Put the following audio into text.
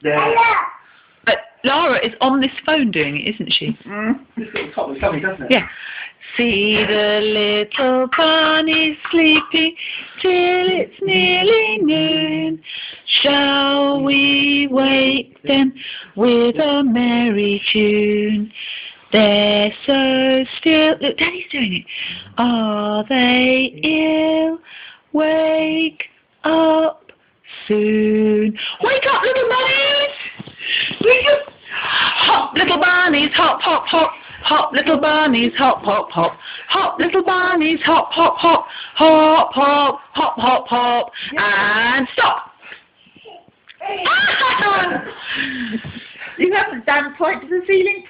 Yeah. But Lara is on this phone doing it, isn't she? This little top looks lovely, doesn't it? Yeah. See the little bunny sleeping till it's nearly noon. Shall we wake them with a merry tune? They're so still. Look, Daddy's doing it. Are they ill? Wake up soon. Wake up, little bunnies! Wake up! Hop, little bunnies, hop, hop, hop. Hop, little bunnies, hop, hop, hop. Hop, little bunnies, hop, hop, hop. Hop, hop, hop, hop, hop. And stop. You haven't done point to the ceiling.